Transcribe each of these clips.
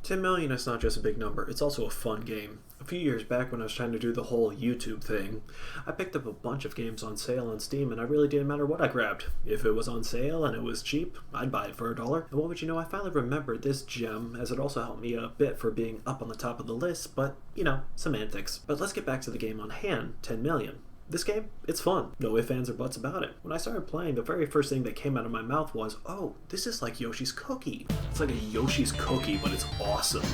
10 million is not just a big number, it's also a fun game. A few years back when I was trying to do the whole YouTube thing, I picked up a bunch of games on sale on Steam and I really didn't matter what I grabbed. If it was on sale and it was cheap, I'd buy it for $1. And what would you know, I finally remembered this gem, as it also helped me a bit for being up on the top of the list, but, you know, semantics. But let's get back to the game on hand, 10 million. This game, it's fun. No ifs, ands, or buts about it. When I started playing, the very first thing that came out of my mouth was, oh, this is like Yoshi's Cookie. It's like a Yoshi's Cookie, but it's awesome.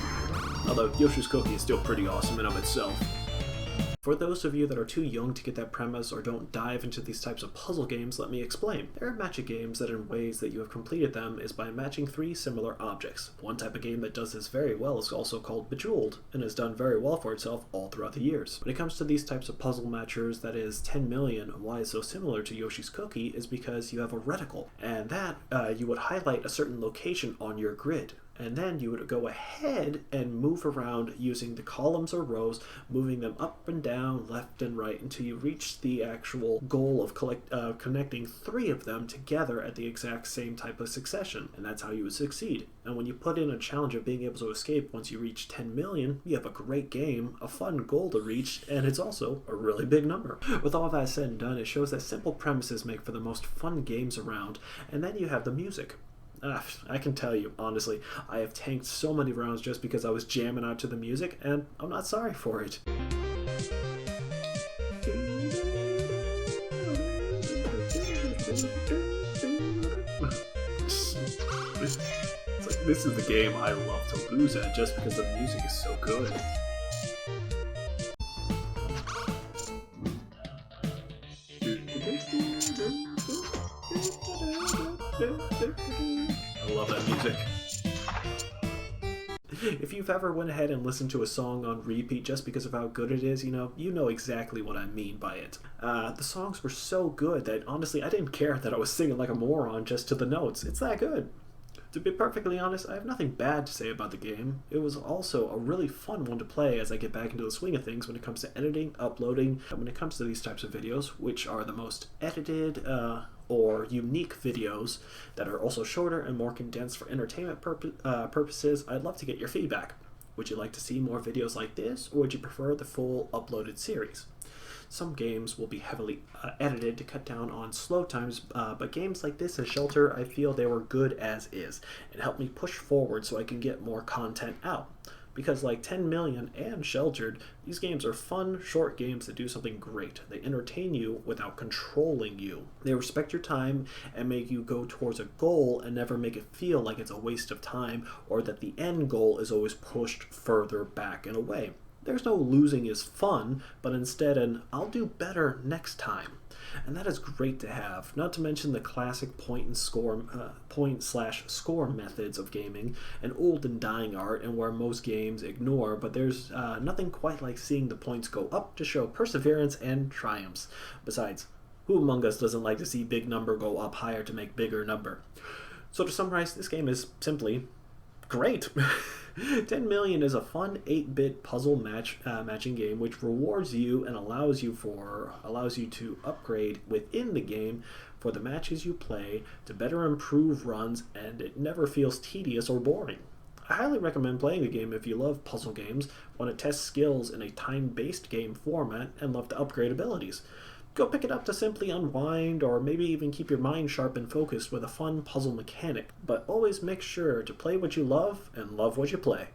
Although Yoshi's Cookie is still pretty awesome in of itself. For those of you that are too young to get that premise or don't dive into these types of puzzle games, let me explain. There are matching games that in ways that you have completed them is by matching 3 similar objects. One type of game that does this very well is also called Bejeweled, and has done very well for itself all throughout the years. When it comes to these types of puzzle matchers, that is 10 million, why it's so similar to Yoshi's Cookie is because you have a reticle, and that you would highlight a certain location on your grid. And then you would go ahead and move around using the columns or rows, moving them up and down, left and right, until you reach the actual goal of connecting 3 of them together at the exact same type of succession. And that's how you would succeed. And when you put in a challenge of being able to escape once you reach 10 million, you have a great game, a fun goal to reach, and it's also a really big number. With all that said and done, it shows that simple premises make for the most fun games around, and then you have the music. I can tell you, honestly, I have tanked so many rounds just because I was jamming out to the music, and I'm not sorry for it. This is the game I love to lose at just because the music is so good. I love that music. If you've ever went ahead and listened to a song on repeat just because of how good it is, you know exactly what I mean by it. The songs were so good that honestly I didn't care that I was singing like a moron just to the notes. It's that good. To be perfectly honest, I have nothing bad to say about the game. It was also a really fun one to play as I get back into the swing of things when it comes to editing, uploading, and when it comes to these types of videos, which are the most edited or unique videos that are also shorter and more condensed for entertainment purposes. I'd love to get your feedback. Would you like to see more videos like this, or would you prefer the full uploaded series? Some games will be heavily edited to cut down on slow times, but games like this as Shelter, I feel they were good as is. It helped me push forward so I can get more content out. Because like 10 million and Sheltered, these games are fun, short games that do something great. They entertain you without controlling you. They respect your time and make you go towards a goal and never make it feel like it's a waste of time or that the end goal is always pushed further back and away. There's no losing is fun, but instead an I'll do better next time. And that is great to have, not to mention the classic point/score methods of gaming, an old and dying art and where most games ignore, but there's nothing quite like seeing the points go up to show perseverance and triumphs. Besides, who among us doesn't like to see big number go up higher to make bigger number? So to summarize, this game is simply great. 10 million is a fun 8-bit puzzle matching game which rewards you and allows you to upgrade within the game for the matches you play to better improve runs, and it never feels tedious or boring. I highly recommend playing the game if you love puzzle games, want to test skills in a time-based game format, and love to upgrade abilities. Go pick it up to simply unwind or maybe even keep your mind sharp and focused with a fun puzzle mechanic, but always make sure to play what you love and love what you play.